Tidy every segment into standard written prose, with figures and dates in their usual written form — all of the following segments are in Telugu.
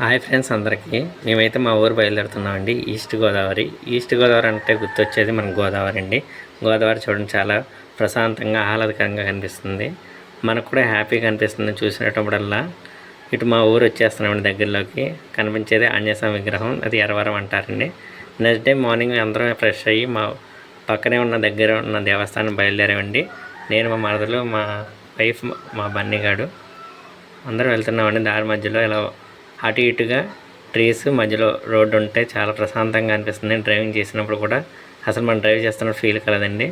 హాయ్ ఫ్రెండ్స్ అందరికీ. మేమైతే మా ఊరు బయలుదేరుతున్నామండి. ఈస్ట్ గోదావరి. ఈస్ట్ గోదావరి అంటే గుర్తొచ్చేది మనకు గోదావరి అండి. గోదావరి చూడండి చాలా ప్రశాంతంగా ఆహ్లాదకరంగా కనిపిస్తుంది. మనకు కూడా హ్యాపీగా అనిపిస్తుంది చూసినప్పుడల్లా. ఇటు మా ఊరు వచ్చేస్తున్నామండి. దగ్గరలోకి కనిపించేది ఆంజనేయస్వామి విగ్రహం, అది ఎరవరం అంటారండి. నెక్స్ట్ డే మార్నింగ్ అందరం ఫ్రెష్ అయ్యి మా పక్కనే ఉన్న దగ్గర ఉన్న దేవస్థానం బయలుదేరామండి. నేను, మా మరదలు, మా వైఫ్, మా బన్నీగాడు అందరం వెళ్తున్నామండి. దారి మధ్యలో ఇలా అటు ఇటుగా ట్రీస్ మధ్యలో రోడ్డు ఉంటే చాలా ప్రశాంతంగా అనిపిస్తుంది. డ్రైవింగ్ చేసినప్పుడు కూడా అసలు మనం డ్రైవ్ చేస్తున్న ఫీల్ కలదండి,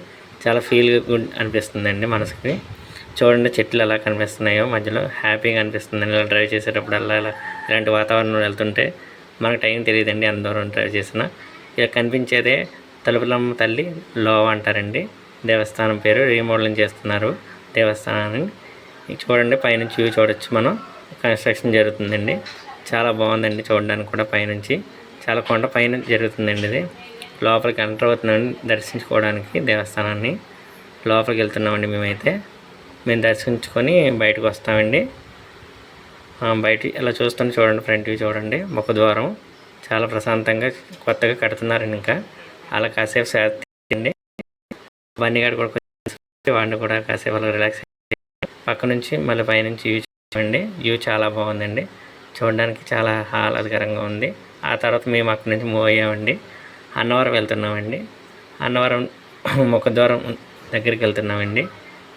చాలా ఫీల్ గుడ్ అనిపిస్తుందండి మనసుకి. చూడండి చెట్లు ఎలా కనిపిస్తున్నాయో మధ్యలో హ్యాపీగా అనిపిస్తుందండి. ఇలా డ్రైవ్ చేసేటప్పుడల్లా ఇలాంటి వాతావరణం వెళ్తుంటే మనకు టైం తెలియదండి ఎంత దూరం డ్రైవ్ చేసినా. ఇక కనిపించేదే తలుపులమ్మ తల్లి లోవ అంటారండి. దేవస్థానం పేరు రీమోడలింగ్ చేస్తున్నారు దేవస్థానాన్ని. చూడండి పైనుంచి వ్యూ చూడొచ్చు మనం. కన్స్ట్రక్షన్ జరుగుతుందండి. చాలా బాగుందండి చూడడానికి కూడా. పైనుంచి చాలా కొండ పైన జరుగుతుందండి ఇది. లోపలికి ఎంటర్ అవుతున్నామండి దర్శించుకోవడానికి దేవస్థానాన్ని. లోపలికి వెళ్తున్నామండి. మేము దర్శించుకొని బయటకు వస్తామండి. బయట ఇలా చూస్తుంటే చూడండి, ఫ్రంట్ వ్యూ చూడండి. ముఖద్వారం చాలా ప్రశాంతంగా కొత్తగా కడుతున్నారండి. ఇంకా అలా కాసేపు సేండి బండిగాడు కూడా వాడిని కూడా కాసేపు అలా రిలాక్స్ పక్క నుంచి మళ్ళీ పైనుంచి వ్యూ చూడండి. వ్యూ చాలా బాగుందండి, చూడడానికి చాలా ఆహ్లాదకరంగా ఉంది. ఆ తర్వాత మేము అక్కడి నుంచి మూవ్ అయ్యామండి. అన్నవరం వెళ్తున్నామండి. అన్నవరం ముఖద్వారం దగ్గరికి వెళ్తున్నామండి.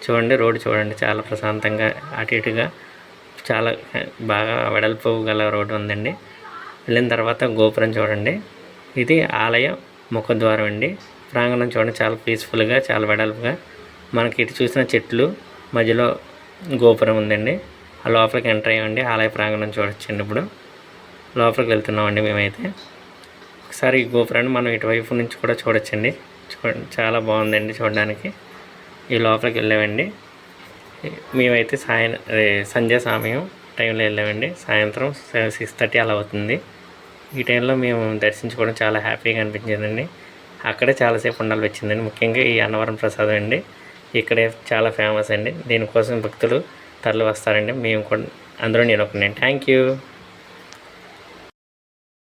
చూడండి రోడ్డు చూడండి, చాలా ప్రశాంతంగా అటు ఇటుగా చాలా బాగా వెడల్పు గల రోడ్డు ఉందండి. వెళ్ళిన తర్వాత గోపురం చూడండి. ఇది ఆలయ ముఖద్వారం అండి. ప్రాంగణం చూడండి చాలా పీస్ఫుల్గా, చాలా వెడల్పుగా. మనకి ఇటు చూసిన చెట్లు మధ్యలో గోపురం ఉందండి. ఆ లోపలికి ఎంటర్ అయ్యామండి. ఆలయ ప్రాంగణం చూడొచ్చండి. ఇప్పుడు లోపలికి వెళ్తున్నామండి మేమైతే. ఒకసారి ఈ గోపురాన్ని మనం ఇటువైపు నుంచి కూడా చూడొచ్చండి. చూడండి చాలా బాగుందండి చూడడానికి. ఈ లోపలికి వెళ్ళామండి. మేమైతే సంధ్యా సమయం టైంలో వెళ్ళామండి. సాయంత్రం 6:30 అలా అవుతుంది. ఈ టైంలో మేము దర్శించుకోవడం చాలా హ్యాపీగా అనిపించిందండి. అక్కడే చాలాసేపు ఉండాల్సి వచ్చిందండి. ముఖ్యంగా ఈ అన్నవరం ప్రసాదం అండి ఇక్కడే చాలా ఫేమస్ అండి. దీనికోసం భక్తులు తరలి వస్తారండి. మేము కూడా అందులో నేను ఒకనే. Thank you.